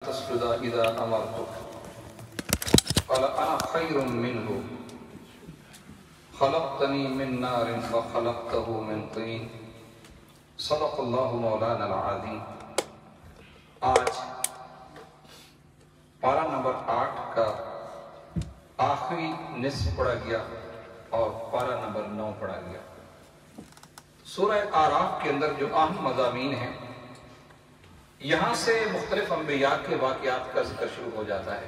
تسجد اذا امرتك قال انا خير منه خلقتني من نار وخلقته من طين صدق اللہ مولانا العظیم۔ آج پارہ نمبر 8 کا آخری نصف پڑھا گیا اور پارہ نمبر 9 پڑھا گیا۔ سورہ اعراف کے اندر جو اہم مضامین ہیں، یہاں سے مختلف انبیاء کے واقعات کا ذکر شروع ہو جاتا ہے،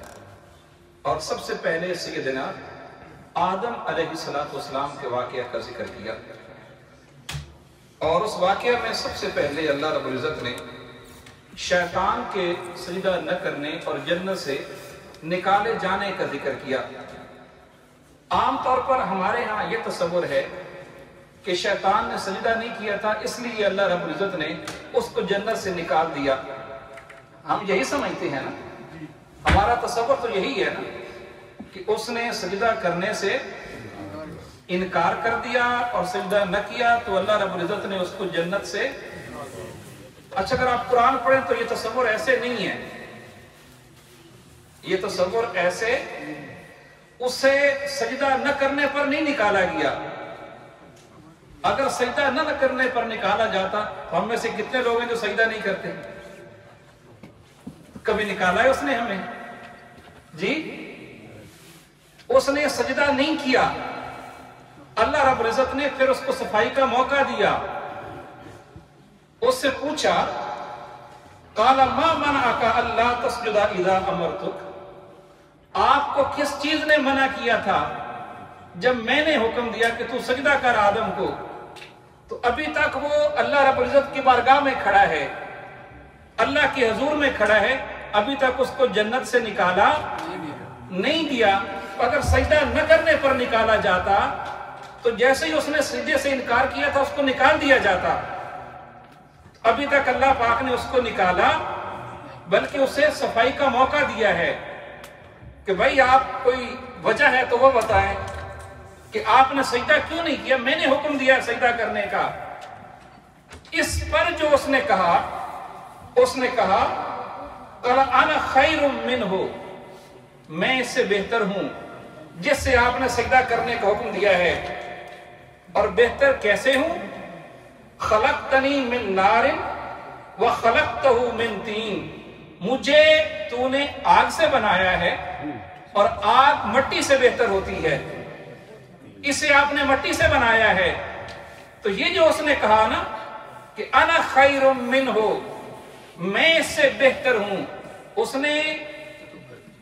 اور سب سے پہلے سیدنا آدم علیہ السلام کے واقعہ کا ذکر کیا، اور اس واقعہ میں سب سے پہلے اللہ رب العزت نے شیطان کے سجدہ نہ کرنے اور جنت سے نکالے جانے کا ذکر کیا۔ عام طور پر ہمارے ہاں یہ تصور ہے کہ شیطان نے سجدہ نہیں کیا تھا، اس لیے اللہ رب العزت نے اس کو جنت سے نکال دیا۔ ہم یہی سمجھتے ہیں نا، ہمارا تصور تو یہی ہے نا کہ اس نے سجدہ کرنے سے انکار کر دیا اور سجدہ نہ کیا تو اللہ رب العزت نے اس کو جنت سے۔ اچھا، اگر آپ قرآن پڑھیں تو یہ تصور ایسے نہیں ہے، یہ تصور ایسے اسے سجدہ نہ کرنے پر نہیں نکالا گیا۔ اگر سجدہ نہ کرنے پر نکالا جاتا تو ہم میں سے کتنے لوگ ہیں جو سجدہ نہیں کرتے؟ کبھی نکالا ہے اس نے ہمیں؟ جی، اس نے سجدہ نہیں کیا، اللہ رب العزت نے پھر اس کو صفائی کا موقع دیا۔ اس سے پوچھا، قال ما منعک الا تسجد اذا امرتک، آپ کو کس چیز نے منع کیا تھا جب میں نے حکم دیا کہ تو سجدہ کر آدم کو؟ تو ابھی تک وہ اللہ رب العزت کی بارگاہ میں کھڑا ہے، اللہ کے حضور میں کھڑا ہے، ابھی تک اس کو جنت سے نکالا نہیں دیا۔ اگر سجدہ نہ کرنے پر نکالا جاتا تو جیسے ہی اس نے سجدے سے انکار کیا تھا اس کو نکال دیا جاتا۔ ابھی تک اللہ پاک نے اس کو نکالا، بلکہ اسے صفائی کا موقع دیا ہے کہ بھائی آپ کوئی وجہ ہے تو وہ بتائیں کہ آپ نے سجدہ کیوں نہیں کیا، میں نے حکم دیا سجدہ کرنے کا۔ اس پر جو اس نے کہا قال انا خیر منہ، میں اس سے بہتر ہوں جس سے آپ نے سجدہ کرنے کا حکم دیا ہے۔ اور بہتر کیسے ہوں؟ خلقتنی من نار وخلقتہ من طین، مجھے تو نے آگ سے بنایا ہے اور آگ مٹی سے بہتر ہوتی ہے، اسے آپ نے مٹی سے بنایا ہے۔ تو یہ جو اس نے کہا نا کہ انا خیر منہ، میں اس سے بہتر ہوں، اس نے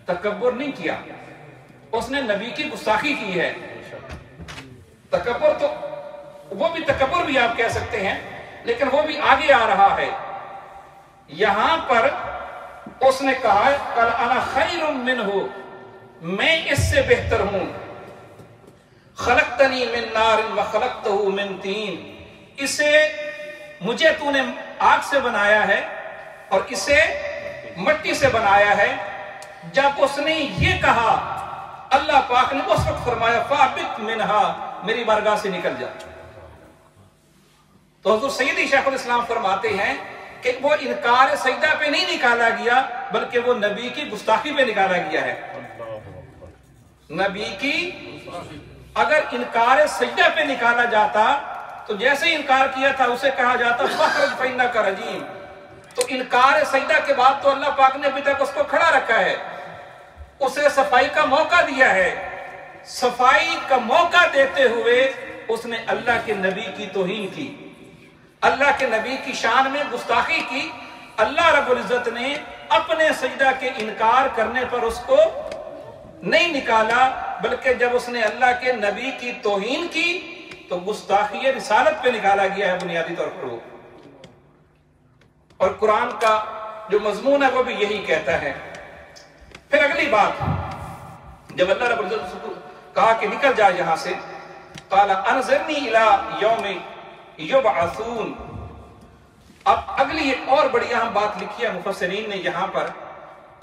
تکبر نہیں کیا، اس نے نبی کی گستاخی کی ہے۔ تکبر تو وہ بھی تکبر بھی آپ کہہ سکتے ہیں، لیکن وہ بھی آگے آ رہا ہے۔ یہاں پر اس نے کہا قال انا خیر منہ، میں اس سے بہتر ہوں۔ خلقتنی من نار وخلقتہ من طین، اسے مجھے تو نے آگ سے بنایا ہے اور اسے مٹی سے بنایا ہے۔ جب اس نے یہ کہا، اللہ پاک نے اس وقت فرمایا فَأَبِتْ مِنْهَا، میری بارگاہ سے نکل جا۔ تو حضور سیدی شیخ الاسلام فرماتے ہیں کہ وہ انکار سجدہ پہ نہیں نکالا گیا، بلکہ وہ نبی کی گستاخی پہ نکالا گیا ہے۔ نبی کی اگر انکار سجدہ پہ نکالا جاتا تو جیسے ہی انکار کیا تھا اسے کہا جاتا فَخْرَجْ فَإِنَّكَ رَجِيمٌ۔ تو انکار سجدہ کے بعد تو اللہ پاک نے ابھی تک اس کو کھڑا رکھا ہے، اسے صفائی کا موقع دیا ہے۔ صفائی کا موقع دیتے ہوئے اس نے اللہ کے نبی کی توہین کی، اللہ کے نبی کی شان میں گستاخی کی۔ اللہ رب العزت نے اپنے سجدہ کے انکار کرنے پر اس کو نہیں نکالا، بلکہ جب اس نے اللہ کے نبی کی توہین کی تو گستاخی رسالت پہ نکالا گیا ہے بنیادی طور پر وہ۔ اور قرآن کا جو مضمون ہے وہ بھی یہی کہتا ہے۔ پھر اگلی بات، جب اللہ رب العزت نے کہا کہ نکل جا یہاں سے، قال انظرنی الی یوم یبعثون۔ اب اگلی ایک اور بڑی اہم بات لکھی ہے مفسرین نے یہاں پر۔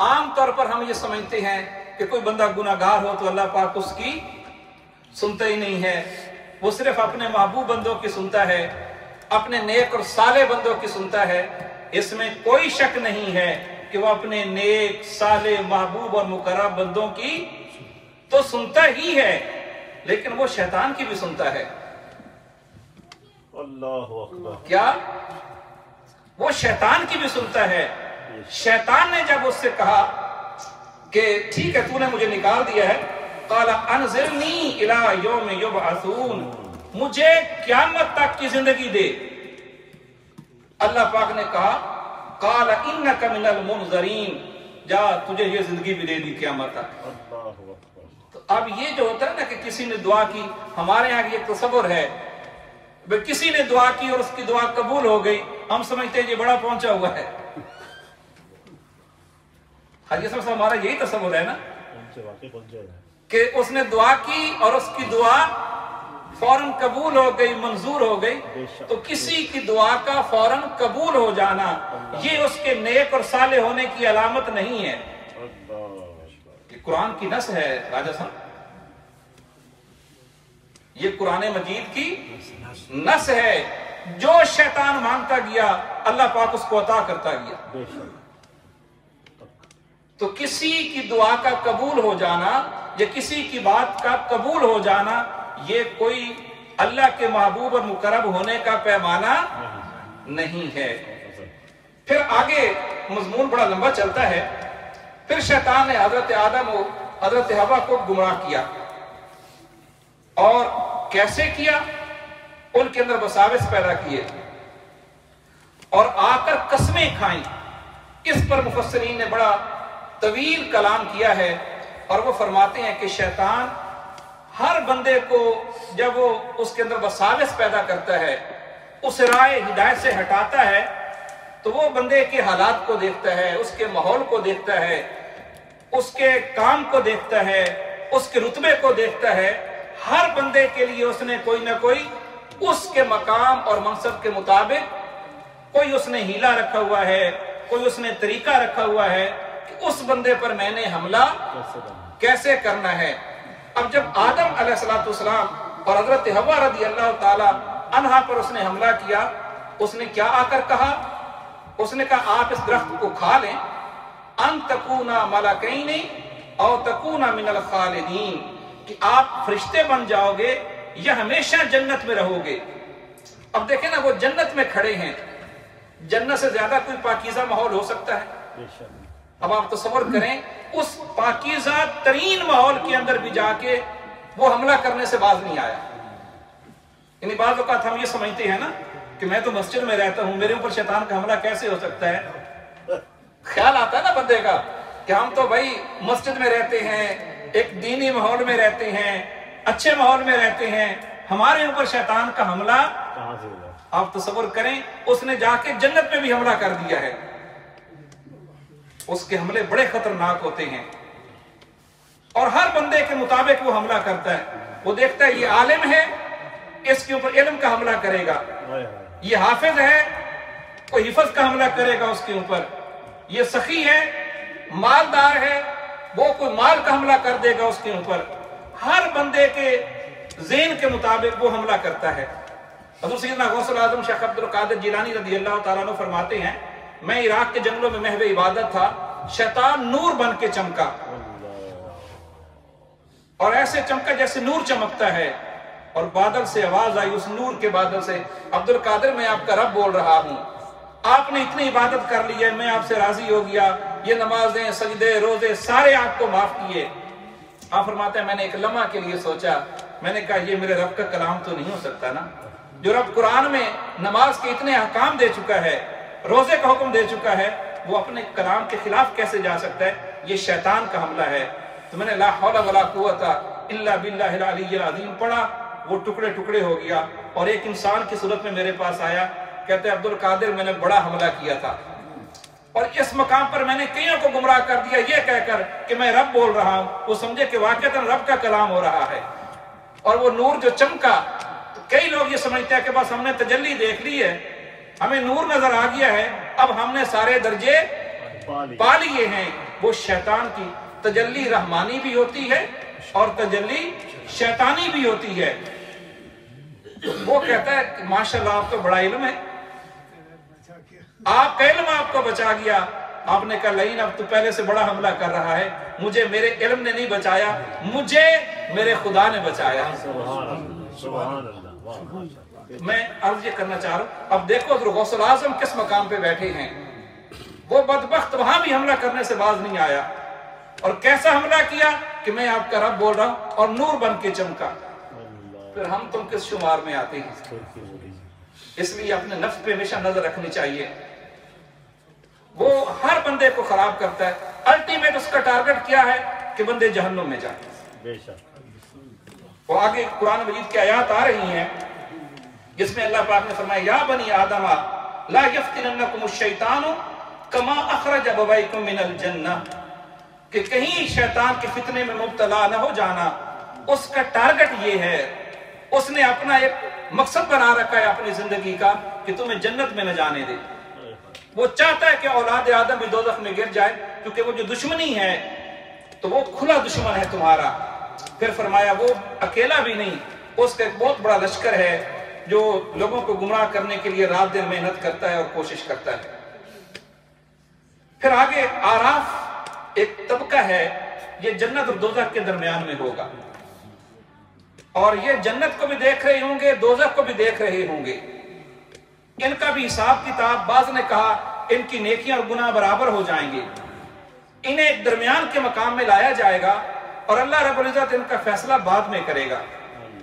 عام طور پر ہم یہ سمجھتے ہیں کہ کوئی بندہ گناہگار ہو تو اللہ پاک اس کی سنتا ہی نہیں ہے، وہ صرف اپنے محبوب بندوں کی سنتا ہے، اپنے نیک اور صالح بندوں کی سنتا ہے۔ اس میں کوئی شک نہیں ہے कि वो अपने नेक साले महबूब और मुकर्रम बंदों की तो सुनता ही है, लेकिन वो शैतान की भी सुनता है। अल्लाहु अकबर। क्या? वो शैतान की भी सुनता है। शैतान ने जब उससे कहा कि ठीक है तूने मुझे निकाल दिया है, क़ाला अनज़िरनी इला यौम युबअसून, मुझे क़यामत तक की जिंदगी दे। अल्लाह पाक ने कहा क़ाला इन्नका मिनल मुनज़रीन, जा तुझे ये जिंदगी भी दे दी क़यामत तक। तो अब ये जो होता है ना कि किसी ने दुआ की, हमारे यहाँ ये तसव्वुर है किसी ने दुआ की और उसकी दुआ कबूल हो गई, हम समझते हैं ये बड़ा पहुंचा हुआ है। हाजी साहब हमारा यही तसव्वुर है ना कि उसने दुआ की और उसकी दुआ फौरन कबूल हो गई, मंजूर हो गई। तो किसी की दुआ का फौरन कबूल हो जाना ये उसके नेक और साले होने की अलामत नहीं है। ये कुरान की नस है राजा साहब, ये कुरान मजीद की नस है। जो शैतान मांगता गया अल्लाह पाक उसको अता करता गया। तो किसी की दुआ का कबूल हो जाना या किसी की बात का कबूल हो जाना ये कोई अल्लाह के महबूब और मुकर्रब होने का पैमाना नहीं है। फिर आगे मजमून बड़ा लंबा चलता है। फिर शैतान ने हजरत आदम और हजरत हवा को गुमराह किया, और कैसे किया? उनके अंदर वसाविस पैदा किए और आकर कस्में खाई। इस पर मुफस्सिरीन ने बड़ा तवील कलाम किया है, और वो फरमाते हैं कि शैतान हर बंदे को जब वो उसके अंदर वसाविस पैदा करता है, उस राय हिदायत से हटाता है, तो वो बंदे के हालात को देखता है, उसके माहौल को देखता है, उसके काम को देखता है, उसके रुतबे को देखता है। हर बंदे के लिए उसने कोई ना कोई उसके मकाम और मनसब के मुताबिक कोई उसने हीला रखा हुआ है, कोई उसने तरीका रखा हुआ है कि उस बंदे पर मैंने हमला कैसे करना है। अब जब आदम अलैहिस्सलाम और हजरत हवा रज़ी अल्लाह ताला अन्हा पर उसने हमला किया, उसने क्या आकर कहा? उसने कहा आप इस दरख्त को खा लें, अन तकूना मलकैनी औ तकूना मिनल खालिदीन, कि आप फरिश्ते बन जाओगे या हमेशा जन्नत में रहोगे। अब देखें ना, वो जन्नत में खड़े हैं, जन्नत से ज्यादा कोई पाकीज़ा माहौल हो सकता है? अब आप तसव्वुर करें, उस पाकीज़ा तरीन माहौल के अंदर भी जाके वो हमला करने से बाज नहीं आया। इन बात औक़ात हम ये समझते हैं ना कि मैं तो मस्जिद में रहता हूं, मेरे ऊपर शैतान का हमला कैसे हो सकता है? ख्याल आता है ना बंदे का कि हम तो भाई मस्जिद में रहते हैं, एक दीनी माहौल में रहते हैं, अच्छे माहौल में रहते हैं, हमारे ऊपर शैतान का हमला कहां से हुआ? आप तसव्वुर करें, उसने जाके जन्नत में भी हमला कर दिया है। उसके हमले बड़े खतरनाक होते हैं और हर बंदे के मुताबिक वो हमला करता है। वो देखता है ये आलिम है, इसके ऊपर इल्म का हमला करेगा, ये हाफिज है, कोई हिफज का हमला करेगा उसके ऊपर, ये सखी है, मालदार है, वो कोई माल का हमला कर देगा उसके ऊपर। हर बंदे के ज़हन के मुताबिक वो हमला करता है। हज़रत सैयदना गौसुल आज़म शेख अब्दुल कादिर जिलानी रज़ी अल्लाह ताला अन्हु फरमाते हैं, मैं इराक के जंगलों में महवे इबादत था, शैतान नूर बन के चमका, और ऐसे चमका जैसे नूर चमकता है, और बादल से आवाज आई, उस नूर के बादल से, अब्दुल कादिर मैं आपका रब बोल रहा हूं, आपने इतनी इबादत कर ली है, मैं आपसे राजी हो गया, ये नमाजें सजदे रोजे सारे आपको माफ किए। आप फरमाते हैं मैंने एक लम्हा के लिए सोचा, मैंने कहा ये मेरे रब का कलाम तो नहीं हो सकता ना, जो रब कुरान में नमाज के इतने अहकाम दे चुका है, रोजे का हुक्म दे चुका है, वो अपने कलाम के खिलाफ कैसे जा सकता है? ये शैतान का हमला है। तो मैंने ला हौला वला कुव्वता इल्ला बिल्लाहिल अलिय्यिल अज़ीम पढ़ा, वो टुकड़े टुकड़े हो गया, और एक इंसान की सूरत में मेरे पास आया, कहते अब्दुल कादिर मैंने बड़ा हमला किया था, और इस मकाम पर मैंने कईयों को गुमराह कर दिया ये कहकर कि मैं रब बोल रहा हूं। वो समझे कि वाकईतन रब का कलाम हो रहा है, और वो नूर जो चमका, कई लोग ये समझते हैं कि बस हमने तजल्ली देख ली है, हमें नूर नजर आ गया है, अब हमने सारे दर्जे पा लिए हैं। वो शैतान की तजल्ली रहमानी भी होती है और तजल्ली शैतानी भी होती है। वो कहता है कि माशाल्लाह आप तो बड़ा इल्म है, आपका इल्म आपको बचा गया, आपने कहा नहीं, अब तो पहले से बड़ा हमला कर रहा है, मुझे मेरे इल्म ने नहीं बचाया, मुझे मेरे खुदा ने बचाया। मैं अर्ज ये करना चाह रहा हूं, अब देखो गौसुल आजम किस मकाम पे बैठे हैं। वो बदबख्त वहां भी हमला करने से बाज नहीं आया, और कैसा हमला किया कि मैं आपका रब बोल रहा हूं, और नूर बन के चमका। फिर हम तुम किस शुमार में आते हैं? इसलिए अपने नफ्स पे हमेशा नजर रखनी चाहिए। वो हर बंदे को खराब करता है, अल्टीमेट उसका टारगेट क्या है कि बंदे जहन्नुम में जाए। वो आगे कुरान मजीद की आयत आ रही हैं जिसमें अल्लाह पाक ने फरमाया, या बनी आदम ला यफ्तिनन्नकुमुश शैतानु कमा अखरज अबवैकुम मिनल जन्नह, कि कहीं शैतान के फितने में मुब्तला न हो जाना। उसका टारगेट ये है, उसने अपना एक मकसद बना रखा है अपनी जिंदगी का कि तुम्हें जन्नत में न जाने दे। वो चाहता है कि औलाद आदम भी दोज़ख में गिर जाए, क्योंकि वो जो दुश्मनी है तो वो खुला दुश्मन है तुम्हारा। फिर फरमाया वो अकेला भी नहीं, उसका एक बहुत बड़ा लश्कर है जो लोगों को गुमराह करने के लिए रात दिन मेहनत करता है और कोशिश करता है। फिर आगे आराफ एक तबका है, ये जन्नत और दोज़ख के दरमियान में होगा, और ये जन्नत को भी देख रहे होंगे, दोज़ख को भी देख रहे होंगे। इनका भी हिसाब किताब, बाज़ ने कहा इनकी नेकियां और गुनाह बराबर हो जाएंगे। इन्हें एक दरमियान के मकाम में लाया जाएगा और अल्लाह रब्बुल इज़्ज़त इनका फैसला बाद में करेगा।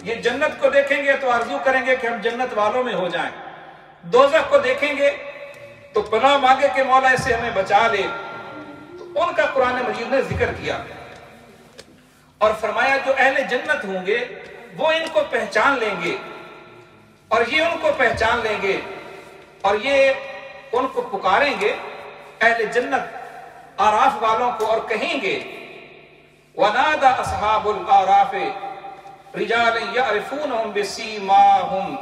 ये जन्नत को देखेंगे तो आरज़ू करेंगे कि हम जन्नत वालों में हो जाएं, दोज़ख को देखेंगे तो पनाह मांगे कि मौला इससे हमें बचा ले। तो उनका कुरान मजीद ने जिक्र किया और फरमाया जो अहले जन्नत होंगे वो इनको पहचान लेंगे, और ये उनको पहचान लेंगे, और ये उनको पुकारेंगे अहले जन्नत आराफ वालों को, और कहेंगे वनादा अस्हाबुल आराफ रिजालन यअरिफूनहुम बिसीमाहुम।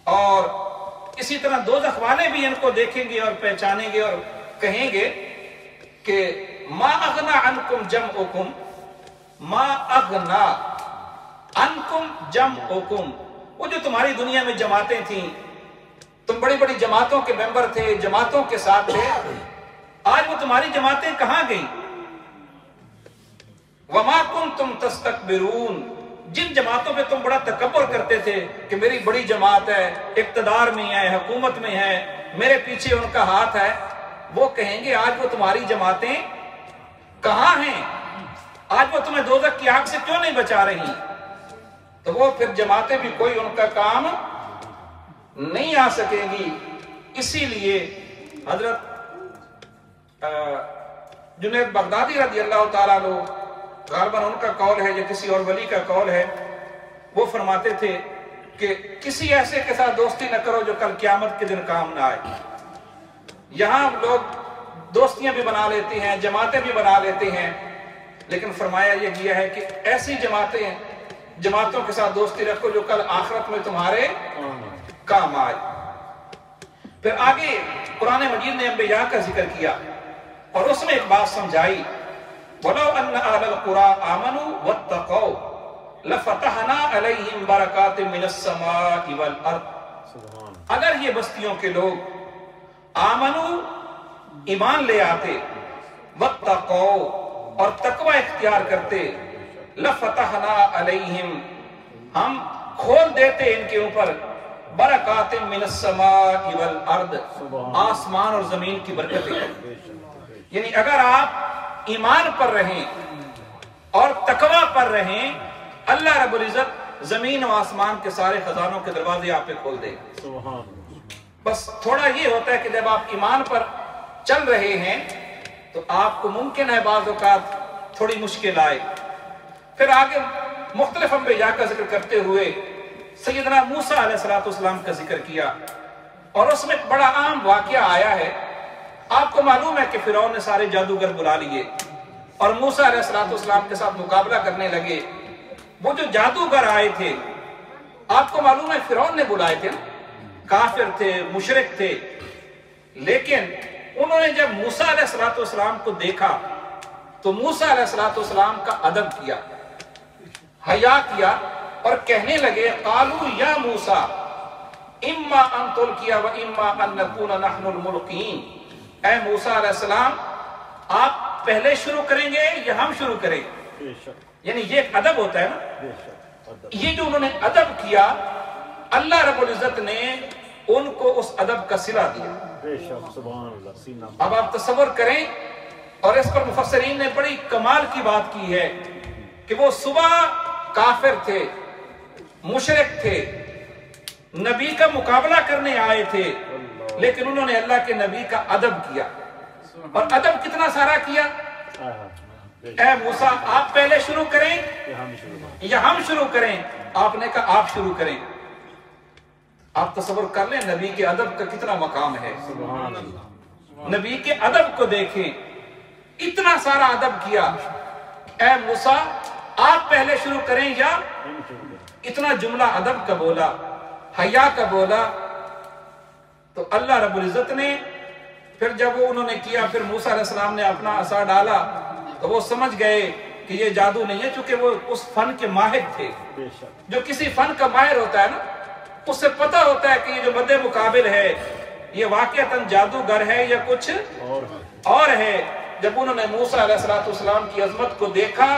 और इसी तरह दोज़ख वाले भी इनको देखेंगे और पहचानेंगे और कहेंगे कि मा अगना अनकुम जमउकुम, मा अगना अनकुम जमउकुम। वो जो तुम्हारी दुनिया में जमातें थी, तुम बड़ी बड़ी जमातों के मेंबर थे, जमातों के साथ थे, आज वो तुम्हारी जमातें कहां गई? वमा कुंतुम तस्तकबिरून, जिन जमातों पे तुम बड़ा तकब्बुर करते थे कि मेरी बड़ी जमात है, इक्तदार में है, हुकूमत में है, मेरे पीछे उनका हाथ है, वो कहेंगे आज वो तुम्हारी जमातें कहां हैं? आज वो तुम्हें दोज़ख की आग से क्यों नहीं बचा रही? तो वो फिर जमातें भी कोई उनका काम नहीं आ सकेगी। इसीलिए हजरत जुनैद बगदादी रज़ी अल्लाह ताला अन्हु, गालिबन उनका कौल है या किसी और वली का कौल है, वो फरमाते थे कि किसी ऐसे के साथ दोस्ती न करो जो कल क़यामत के दिन काम ना आए। यहां लोग दोस्तियां भी बना लेते हैं, जमातें भी बना लेते हैं, लेकिन फरमाया ये गया है कि ऐसी जमातों के साथ दोस्ती रखो जो कल आखिरत में तुम्हारे काम आए। फिर आगे कुरान मजीद ने अंबिया का जिक्र किया और उसमें एक बात समझाई, वलो अन्ना अहलल कुरा आमनू वत्तक़ौ लफतहना अलैहिम बरकातिम मिनस समाई वल अर्द। अगर ये बस्तियों के लोग आमनू ईमान ले आते, वत्तक़ौ और तकवा इख्तियार करते, लफतहना अलैहिम हम खोल देते इनके ऊपर बरकातिम मिनस समाई वल अर्द, आसमान और जमीन की बरकतें। यानी अगर आप ईमान पर रहें और तकवा पर रहें, अल्लाह रब्बुल इज़्ज़त जमीन और आसमान के सारे खजानों के दरवाजे आप पे खोल देगा। बस थोड़ा ये होता है कि जब आप ईमान पर चल रहे हैं तो आपको मुमकिन है बाज़ औक़ात थोड़ी मुश्किल आए। फिर आगे मुख्तलिफ अंबिया का जिक्र करते हुए सैयदना मूसा अलैहिस्सलाम का जिक्र किया और उसमें एक बड़ा आम वाकया आया है। आपको मालूम है कि फिरौन ने सारे जादूगर बुला लिए और मूसा अलैहिस्सलाम के साथ मुकाबला करने लगे। वो जो जादूगर आए थे, आपको मालूम है फिरौन ने बुलाए थे, काफिर थे, मुशरिक थे, लेकिन उन्होंने जब मूसा अलैहिस्सलाम को देखा तो मूसा अलैहिस्सलाम का अदब किया, हया किया और कहने लगे, कालू या मूसा इम्मा अन तुल्किया व इम्मा अन नकूना नहनुल मुल्कीन, اے موسیٰ علیہ السلام آپ پہلے شروع کریں گے یا ہم شروع کریں؟ یعنی یہ ایک ادب ہوتا ہے نا، یہ جو انہوں نے ادب کیا اللہ رب العزت نے ان کو اس ادب کا صلہ دیا۔ اب آپ تصور کریں، اور اس پر مفسرین نے بڑی کمال کی بات کی ہے کہ وہ صبح کافر تھے، مشرک تھے، نبی کا مقابلہ کرنے آئے تھے، لیکن انہوں نے اللہ کے نبی کا ادب کیا، اور ادب کتنا سارا کیا۔ اے موسیٰ آپ پہلے شروع کریں یا ہم شروع کریں؟ آپ نے کہا آپ شروع کریں۔ آپ تصور کر لیں نبی کے ادب کا کتنا مقام ہے، نبی کے ادب کو دیکھیں، اتنا سارا ادب کیا۔ اے موسیٰ آپ پہلے شروع کریں یا، اتنا جملہ ادب کا بولا، حیا کا بولا۔ تو اللہ رب العزت نے پھر جب وہ انہوں نے کیا، پھر موسیٰ علیہ السلام نے اپنا عصا ڈالا تو وہ سمجھ گئے کہ یہ جادو نہیں ہے، چونکہ وہ اس فن کے ماہر تھے۔ جو کسی فن کا ماہر ہوتا ہے نا، اس سے پتہ ہوتا ہے کہ یہ جو مد مقابل ہے یہ واقعتاً جادوگر ہے یا کچھ اور ہے۔ جب انہوں نے موسیٰ علیہ السلام کی عظمت کو دیکھا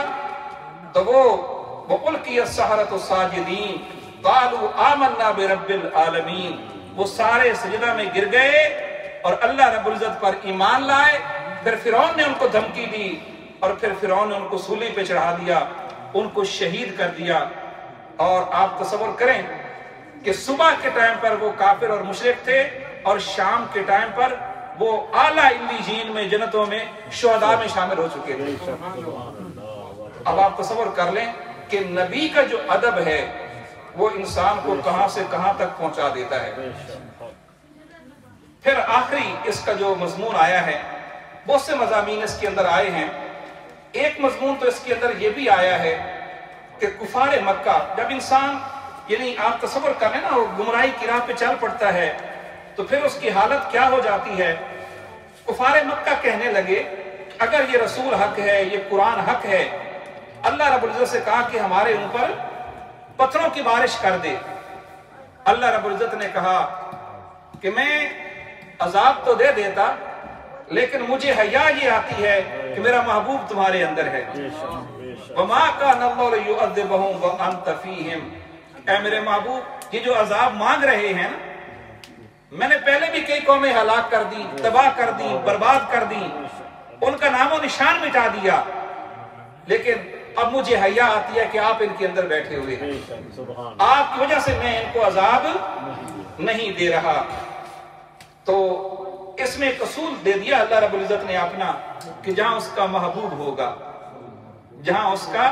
تو وَأُلْقِيَ السَّحَرَةُ سَاجِدِينَ قَالُوا آمَنَّا بِرَبِّ الْعَالَمِينَ، وہ سارے سجدہ میں گر گئے اور اللہ رب العزت پر ایمان لائے۔ پھر فرعون نے ان کو دھمکی دی، اور پھر فرعون نے ان کو سولی پہ چڑھا دیا، ان کو شہید کر دیا۔ اور آپ تصور کریں کہ صبح کے ٹائم پر وہ کافر اور مشرک تھے، اور شام کے ٹائم پر وہ اعلیٰ علیین میں جنتوں میں شہداء میں شامل ہو چکے تھے۔ اب آپ تصور کر لیں کہ نبی کا جو ادب ہے وہ انسان کو کہاں سے کہاں تک پہنچا دیتا ہے۔ پھر آخری اس کا جو مضمون آیا ہے، بہت سے مضامین اس کے اندر آئے ہیں، ایک مضمون تو اس کے اندر یہ بھی آیا ہے کہ کفار مکہ، جب انسان یعنی آپ تصور کریں نا وہ گمراہی کی راہ پہ چل پڑتا ہے تو پھر اس کی حالت کیا ہو جاتی ہے۔ کفار مکہ کہنے لگے اگر یہ رسول حق ہے، یہ قرآن حق ہے، اللہ رب العزت سے کہا کہ ہمارے اوپر پتھروں کی بارش کر دے۔ اللہ رب العزت نے کہا کہ میں عذاب تو دے دیتا، لیکن مجھے حیا یہ آتی ہے کہ میرا محبوب تمہارے اندر ہے۔ وَمَا كَانَ اللَّهُ لِيُعَذِّبَهُمْ وَأَنْتَ فِيهِمْ، اے میرے محبوب یہ جو عذاب مانگ رہے ہیں نا، میں نے پہلے بھی کئی قومیں ہلاک کر دی، تباہ کر دی، برباد کر دی، ان کا نام و نشان مٹا دیا، لیکن اب مجھے حیا آتی ہے کہ آپ ان کے اندر بیٹھے ہوئے ہیں، آپ کی وجہ سے میں ان کو عذاب نہیں دے رہا۔ تو اس میں ایک اصول دے دیا اللہ رب العزت نے اپنا کہ جہاں اس کا محبوب ہوگا، جہاں اس کا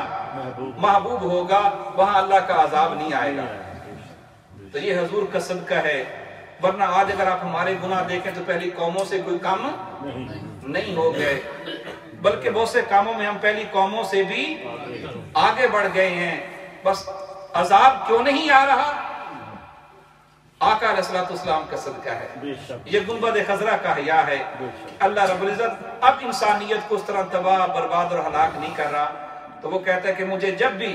محبوب ہوگا وہاں اللہ کا عذاب نہیں آئے گا۔ تو یہ حضور کا صدقہ ہے، ورنہ آج اگر آپ ہمارے گناہ دیکھیں تو پہلی قوموں سے کوئی کم نہیں ہو گئے، بلکہ بہت سے کاموں میں ہم پہلی قوموں سے بھی آگے بڑھ گئے ہیں۔ بس عذاب کیوں نہیں آ رہا؟ آقا علیہ السلام کا صدقہ ہے، یہ گنبد خضرا کا حیا ہے۔ اللہ رب العزت اب انسانیت کو اس طرح تباہ برباد اور ہلاک نہیں کر رہا، تو وہ کہتا ہے کہ مجھے جب بھی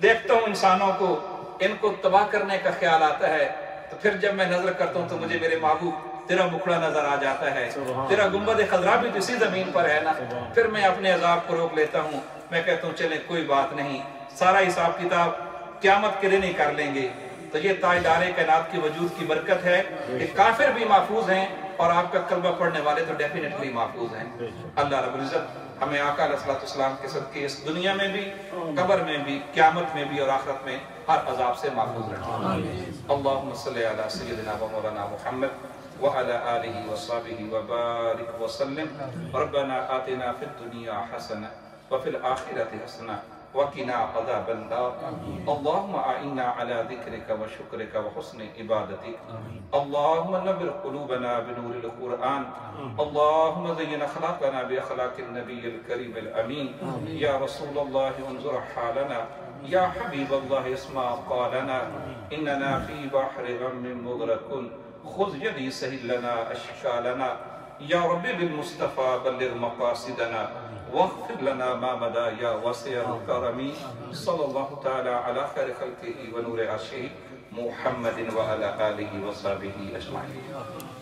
دیکھتا ہوں انسانوں کو ان کو تباہ کرنے کا خیال آتا ہے، تو پھر جب میں نظر کرتا ہوں تو مجھے میرے محبوب تیرا مکھڑا نظر آ جاتا ہے، تیرا گنبد خضرا بھی تو اسی زمین پر ہے نا۔ پھر میں اپنے عذاب کو روک لیتا ہوں، میں کہتا ہوں چلیں کوئی بات نہیں، سارا حساب کتاب قیامت کے دن ہی کر لیں گے۔ تو یہ تاجدار کائنات کی وجود کی برکت ہے کہ کافر بھی محفوظ ہیں اور آپ کا کلمہ پڑھنے والے تو ڈیفینیٹلی محفوظ ہیں۔ اللہ رب العزت ہمیں آقا علیہ السلام کے صدقے اس دنیا میں بھی، قبر میں بھی، قیامت میں بھی اور آخرت میں ہر عذاب سے محفوظ رکھیں۔ اللہم صلی علی سیدنا و مولانا محمد وعلى آلہ وصحبہ وبارک وسلم۔ ربنا آتنا فی الدنیا حسنہ وفی الآخرۃ حسنہ وقنا عذاب النار۔ اللهم اعنا على ذكرك وشكرك وحسن عبادتك۔ اللهم نور قلوبنا بنور القرآن۔ اللهم زين اخلاقنا باخلاق النبي الكريم الامين۔ يا رسول الله انظر حالنا، يا حبيب الله اسمع قالنا، اننا في بحر غم مغرق، خذ يدي سهل لنا اشكالنا، يا رب بالمصطفى بلغ مقاصدنا، واغفر لنا ما مدى يا واسع الكرم۔ صلى الله تعالى على خير خلقه ونور عرشه محمد وعلى آله وصحبه أجمعين۔